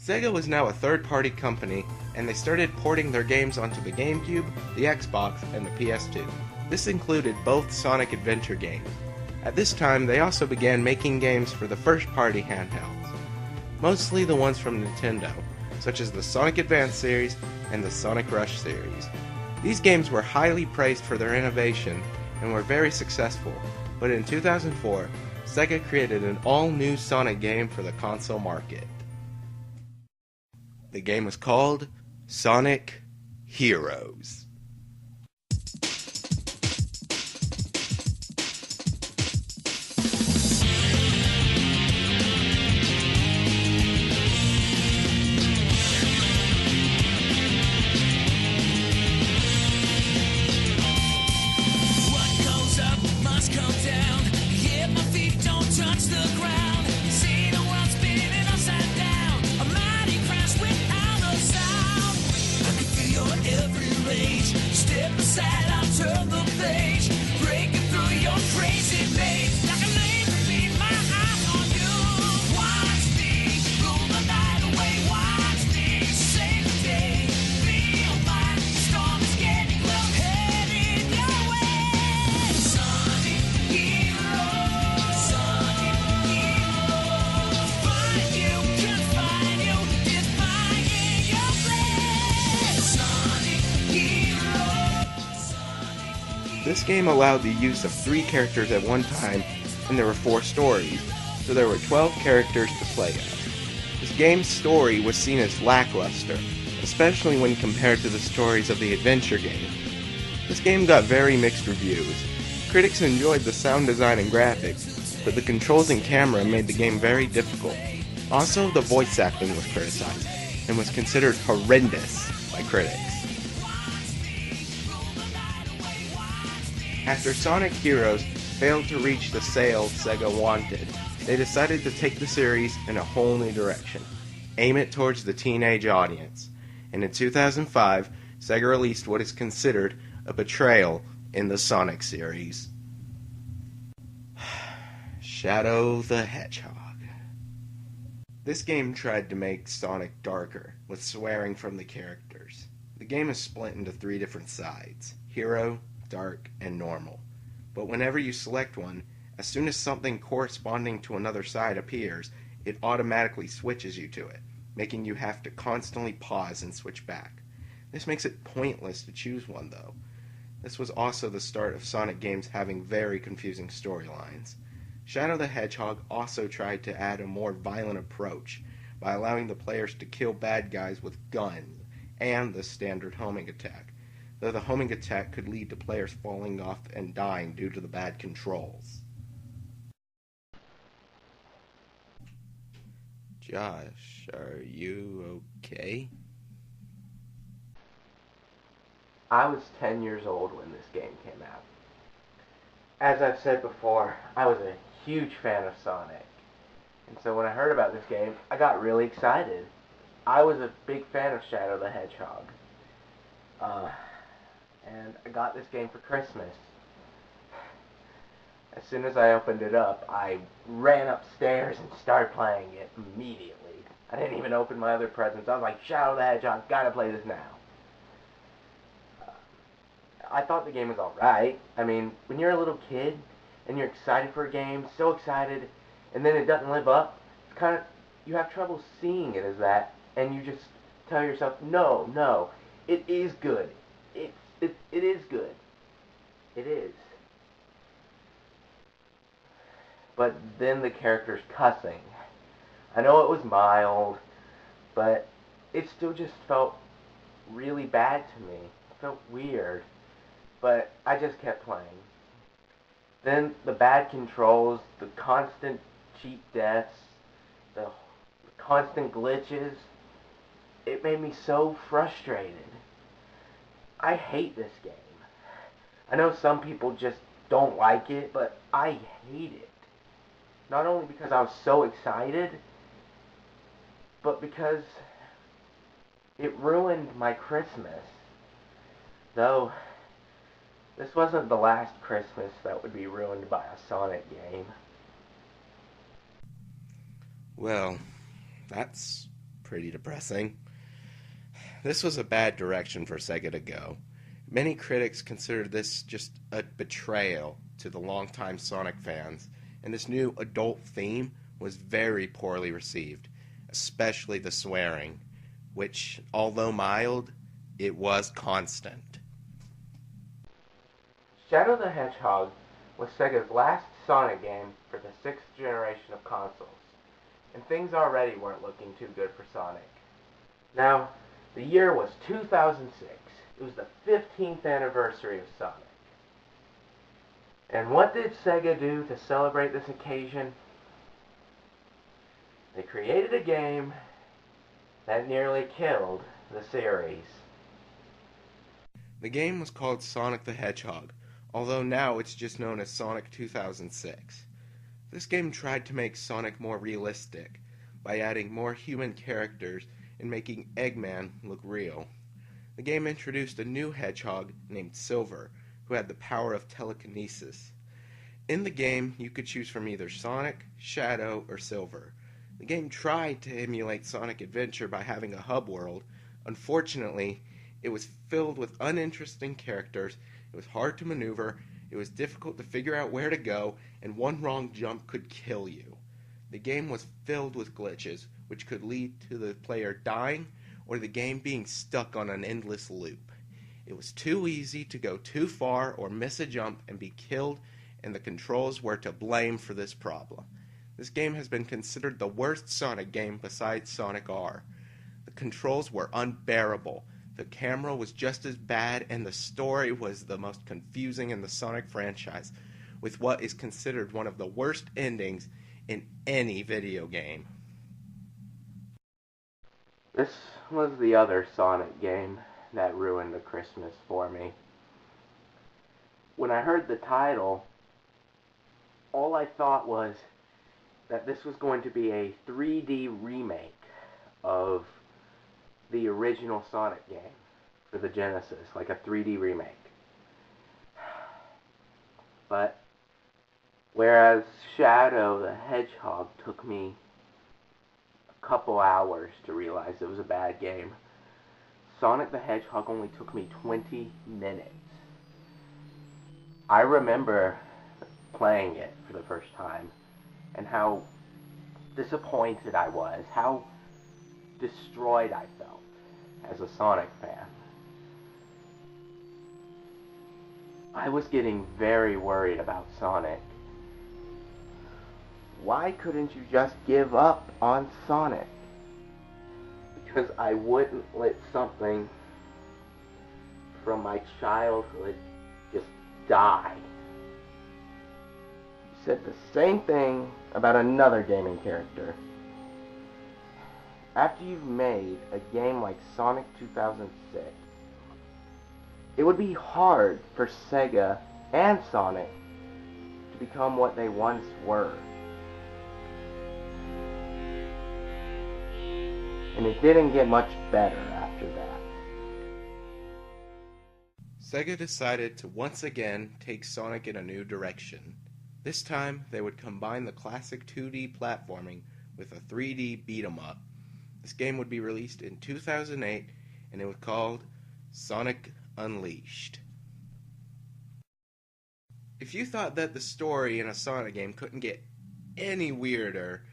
Sega was now a third-party company, and they started porting their games onto the GameCube, the Xbox, and the PS2. This included both Sonic Adventure games. At this time, they also began making games for the first-party handhelds, mostly the ones from Nintendo, such as the Sonic Advance series and the Sonic Rush series. These games were highly praised for their innovation and were very successful, but in 2004, Sega created an all-new Sonic game for the console market. The game was called Sonic Heroes. This game allowed the use of 3 characters at one time, and there were 4 stories, so there were 12 characters to play as. This game's story was seen as lackluster, especially when compared to the stories of the adventure game. This game got very mixed reviews. Critics enjoyed the sound design and graphics, but the controls and camera made the game very difficult. Also, the voice acting was criticized, and was considered horrendous by critics. After Sonic Heroes failed to reach the sales Sega wanted, they decided to take the series in a whole new direction, aim it towards the teenage audience, and in 2005, Sega released what is considered a betrayal in the Sonic series. Shadow the Hedgehog. This game tried to make Sonic darker, with swearing from the characters. The game is split into 3 different sides: Hero, Dark, and Normal. But whenever you select one, as soon as something corresponding to another side appears, it automatically switches you to it, making you have to constantly pause and switch back. This makes it pointless to choose one, though. This was also the start of Sonic games having very confusing storylines. Shadow the Hedgehog also tried to add a more violent approach by allowing the players to kill bad guys with guns and the standard homing attack, though the homing attack could lead to players falling off and dying due to the bad controls. Josh, are you okay? I was 10 years old when this game came out. As I've said before, I was a huge fan of Sonic, and so when I heard about this game, I got really excited. I was a big fan of Shadow the Hedgehog. And I got this game for Christmas. As soon as I opened it up, I ran upstairs and started playing it immediately. I didn't even open my other presents. I was like, Shadow the Hedgehog, gotta play this now. I thought the game was alright. I mean, when you're a little kid and you're excited for a game, so excited, and then it doesn't live up, it's kind of, you have trouble seeing it as that, and you just tell yourself, no, it is good. It is good. It is. But then the character's cussing. I know it was mild, but it still just felt really bad to me. It felt weird. But I just kept playing. Then the bad controls, the constant cheap deaths, the constant glitches, it made me so frustrated. I hate this game. I know some people just don't like it, but I hate it. Not only because I was so excited, but because it ruined my Christmas. Though, this wasn't the last Christmas that would be ruined by a Sonic game. Well, that's pretty depressing. This was a bad direction for Sega to go. Many critics considered this just a betrayal to the longtime Sonic fans, and this new adult theme was very poorly received, especially the swearing, which, although mild, it was constant. Shadow the Hedgehog was Sega's last Sonic game for the sixth generation of consoles, and things already weren't looking too good for Sonic. Now, the year was 2006. It was the 15th anniversary of Sonic. And what did Sega do to celebrate this occasion? They created a game that nearly killed the series. The game was called Sonic the Hedgehog, although now it's just known as Sonic 2006. This game tried to make Sonic more realistic by adding more human characters and making Eggman look real. The game introduced a new hedgehog named Silver, who had the power of telekinesis. In the game, you could choose from either Sonic, Shadow, or Silver. The game tried to emulate Sonic Adventure by having a hub world. Unfortunately, it was filled with uninteresting characters, it was hard to maneuver, it was difficult to figure out where to go, and one wrong jump could kill you. The game was filled with glitches, which could lead to the player dying or the game being stuck on an endless loop. It was too easy to go too far or miss a jump and be killed, and the controls were to blame for this problem. This game has been considered the worst Sonic game besides Sonic R. The controls were unbearable, the camera was just as bad, and the story was the most confusing in the Sonic franchise, with what is considered one of the worst endings in any video game. This was the other Sonic game that ruined the Christmas for me. When I heard the title, all I thought was that this was going to be a 3D remake of the original Sonic game for the Genesis, like a 3D remake. But whereas Shadow the Hedgehog took me a couple hours to realize it was a bad game, Sonic the Hedgehog only took me 20 minutes. I remember playing it for the first time and how disappointed I was, how destroyed I felt as a Sonic fan. I was getting very worried about Sonic. Why couldn't you just give up on Sonic? Because I wouldn't let something from my childhood just die. You said the same thing about another gaming character. After you've made a game like Sonic 2006, it would be hard for Sega and Sonic to become what they once were. And it didn't get much better after that. Sega decided to once again take Sonic in a new direction. This time, they would combine the classic 2D platforming with a 3D beat-em-up. This game would be released in 2008, and it was called Sonic Unleashed. If you thought that the story in a Sonic game couldn't get any weirder,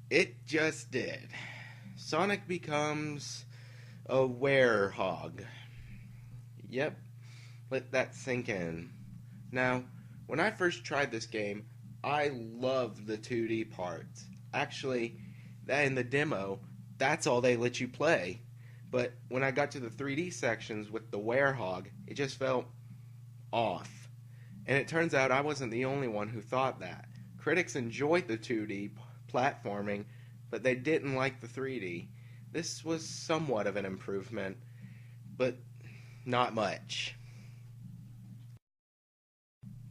it just did. Sonic becomes a werehog. Yep, let that sink in. Now, when I first tried this game, I loved the 2D parts. Actually, in the demo, that's all they let you play. But when I got to the 3D sections with the werehog, it just felt off. And it turns out I wasn't the only one who thought that. Critics enjoyed the 2D platforming, but they didn't like the 3D. This was somewhat of an improvement, but not much.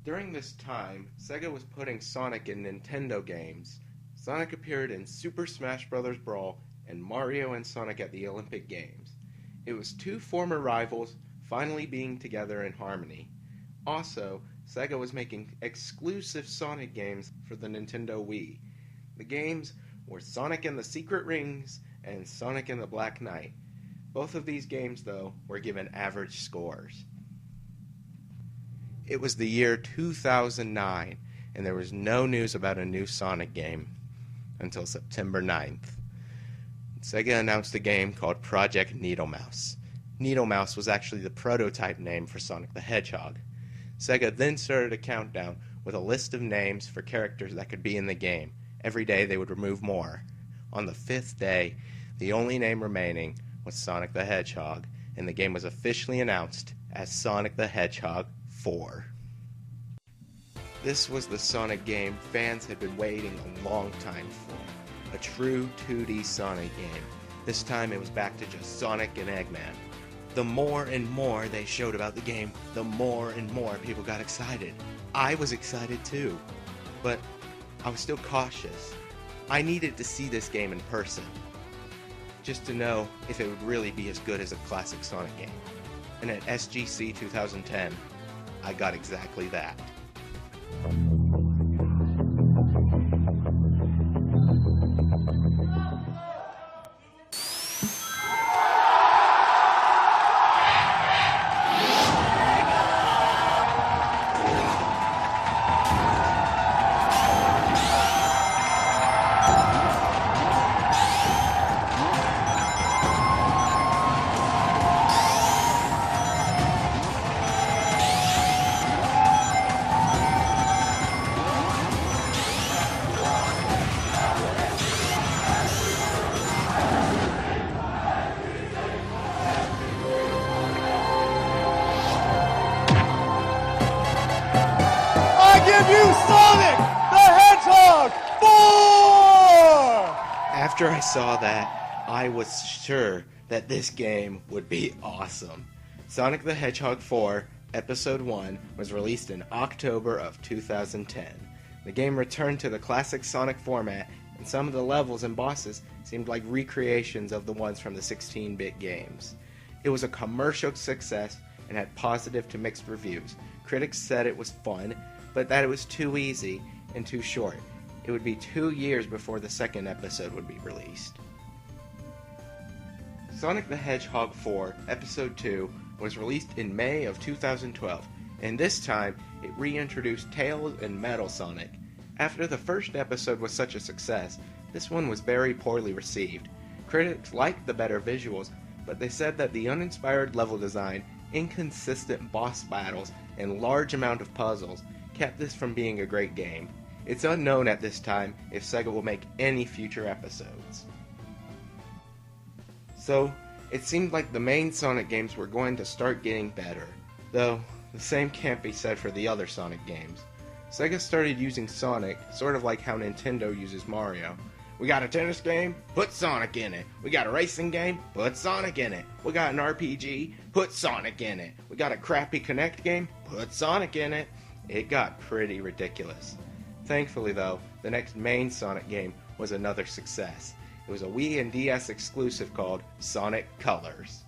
During this time, Sega was putting Sonic in Nintendo games. Sonic appeared in Super Smash Bros. Brawl and Mario and Sonic at the Olympic Games. It was two former rivals finally being together in harmony. Also, Sega was making exclusive Sonic games for the Nintendo Wii. The games were Sonic and the Secret Rings and Sonic and the Black Knight. Both of these games, though, were given average scores. It was the year 2009, and there was no news about a new Sonic game until September 9th. Sega announced a game called Project Needle Mouse. Needle Mouse was actually the prototype name for Sonic the Hedgehog. Sega then started a countdown with a list of names for characters that could be in the game. Every day they would remove more. On the 5th day, the only name remaining was Sonic the Hedgehog, and the game was officially announced as Sonic the Hedgehog 4. This was the Sonic game fans had been waiting a long time for. A true 2D Sonic game. This time it was back to just Sonic and Eggman. The more and more they showed about the game, the more and more people got excited. I was excited too, but I was still cautious. I needed to see this game in person, just to know if it would really be as good as a classic Sonic game. And at SGC 2010, I got exactly that. Give you Sonic the Hedgehog 4! After I saw that, I was sure that this game would be awesome. Sonic the Hedgehog 4 Episode 1 was released in October of 2010. The game returned to the classic Sonic format, and some of the levels and bosses seemed like recreations of the ones from the 16-bit games. It was a commercial success and had positive to mixed reviews. Critics said it was fun, but that it was too easy and too short. It would be 2 years before the second episode would be released. Sonic the Hedgehog 4 Episode 2 was released in May of 2012, and this time it reintroduced Tails and Metal Sonic. After the first episode was such a success, this one was very poorly received. Critics liked the better visuals, but they said that the uninspired level design, inconsistent boss battles, and large amount of puzzles kept this from being a great game. It's unknown at this time if Sega will make any future episodes. So, it seemed like the main Sonic games were going to start getting better, though the same can't be said for the other Sonic games. Sega started using Sonic, sort of like how Nintendo uses Mario. We got a tennis game? Put Sonic in it. We got a racing game? Put Sonic in it. We got an RPG? Put Sonic in it. We got a crappy Kinect game? Put Sonic in it. It got pretty ridiculous. Thankfully, though, the next main Sonic game was another success. It was a Wii and DS exclusive called Sonic Colors.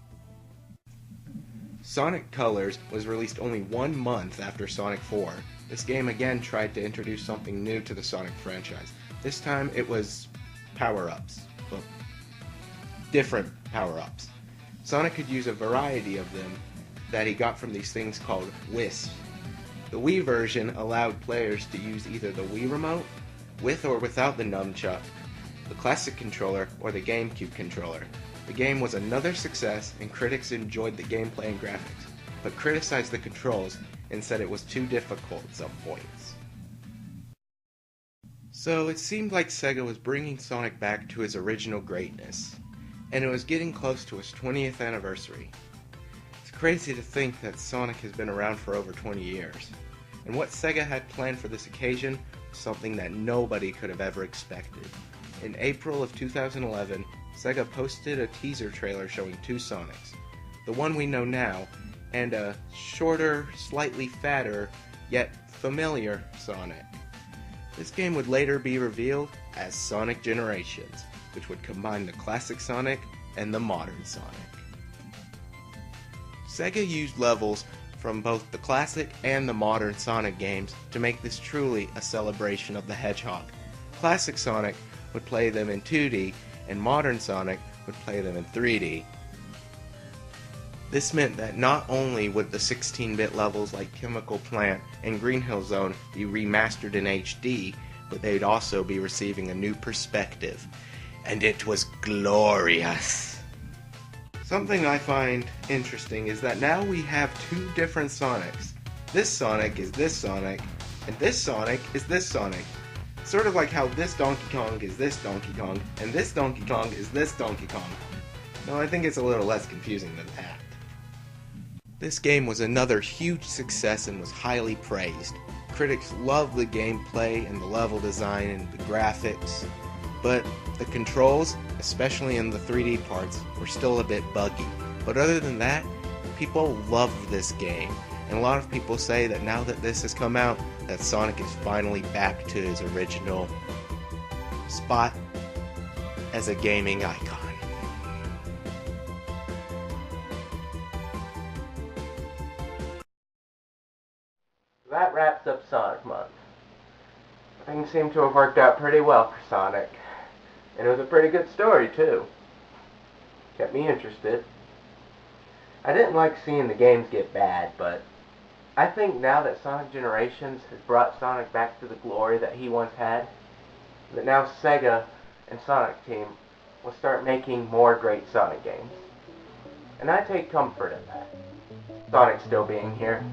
Sonic Colors was released only 1 month after Sonic 4. This game again tried to introduce something new to the Sonic franchise. This time it was power-ups. Well, different power-ups. Sonic could use a variety of them that he got from these things called wisps. The Wii version allowed players to use either the Wii Remote, with or without the nunchuck, the classic controller, or the GameCube controller. The game was another success, and critics enjoyed the gameplay and graphics, but criticized the controls and said it was too difficult at some points. So it seemed like Sega was bringing Sonic back to his original greatness, and it was getting close to his 20th anniversary. It's crazy to think that Sonic has been around for over 20 years, and what Sega had planned for this occasion was something that nobody could have ever expected. In April of 2011, Sega posted a teaser trailer showing 2 Sonics, the one we know now, and a shorter, slightly fatter, yet familiar Sonic. This game would later be revealed as Sonic Generations, which would combine the classic Sonic and the modern Sonic. Sega used levels from both the classic and the modern Sonic games to make this truly a celebration of the Hedgehog. Classic Sonic would play them in 2D, and modern Sonic would play them in 3D. This meant that not only would the 16-bit levels like Chemical Plant and Green Hill Zone be remastered in HD, but they'd also be receiving a new perspective. And it was glorious! Something I find interesting is that now we have two different Sonics. This Sonic is this Sonic, and this Sonic is this Sonic. Sort of like how this Donkey Kong is this Donkey Kong, and this Donkey Kong is this Donkey Kong. No, I think it's a little less confusing than that. This game was another huge success and was highly praised. Critics loved the gameplay and the level design and the graphics, but the controls, especially in the 3D parts, were still a bit buggy. But other than that, people loved this game, and a lot of people say that now that this has come out, that Sonic is finally back to his original spot as a gaming icon. That wraps up Sonic Month. Things seem to have worked out pretty well for Sonic. And it was a pretty good story, too. Kept me interested. I didn't like seeing the games get bad, but I think now that Sonic Generations has brought Sonic back to the glory that he once had, that now Sega and Sonic Team will start making more great Sonic games. And I take comfort in that. Sonic still being here,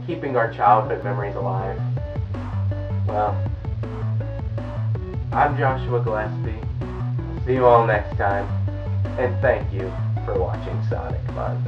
keeping our childhood memories alive. Well, I'm Joshua Gillespie. See you all next time, and thank you for watching Sonic Month.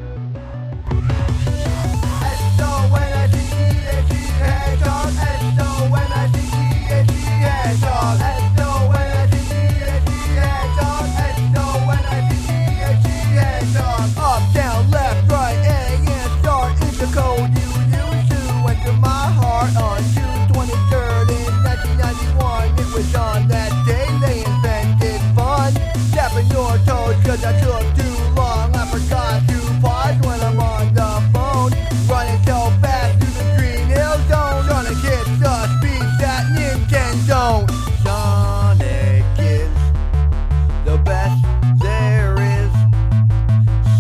Up, down, left, right, A, and start is the code you use to enter my heart on June 23rd in 1991. It was on that day they invented fun. Tapping your toes cause I took too long. I forgot to pause when I'm on the phone. Running so fast through the Green Hill Zone. Trying to get the speed that Nintendo. Sonic is the best there is.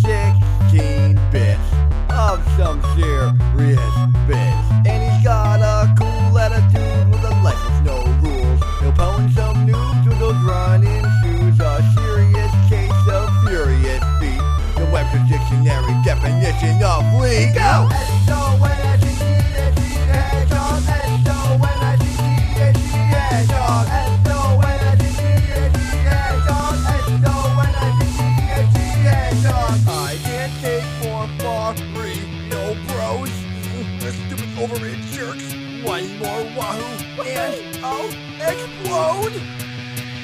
16 bits of some serious biz. And he's got a cool attitude with a life with no rules. He'll pwn some noobs with those running shoes. A serious case of furious feet. The Webster's Dictionary definition of league. Go! I can't take more for free, no bros. Stupid overrated jerks. One more wahoo and I'll explode.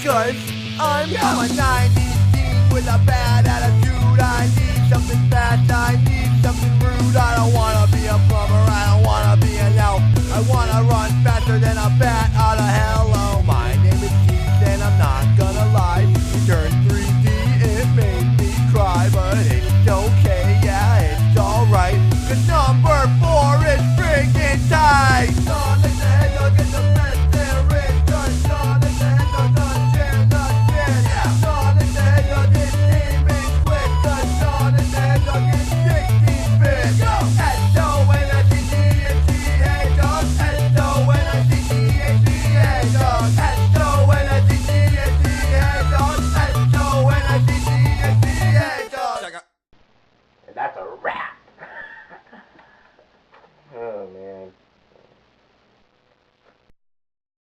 Cause I'm a 90s teen with a bad attitude. I need something fast, I need something rude. I don't wanna be a plumber, I don't wanna be an elf. I wanna run faster than a bat out of hell. Oh, my name is Keith and I'm not gonna lie. You turned 3D, it made me cry. But it's okay, yeah, it's alright. Cause number 4 is freaking tight. Sonic the Hedgehog is the best there is. Cause Sonic the Hedgehog does share the shit. Sonic the Hedgehog is aiming quick. Cause Sonic the Hedgehog is 16-bit. S-O-N-I-C-T-H-E-Hedgehog. S-O-N-I-C-T-H-E Hedgehog.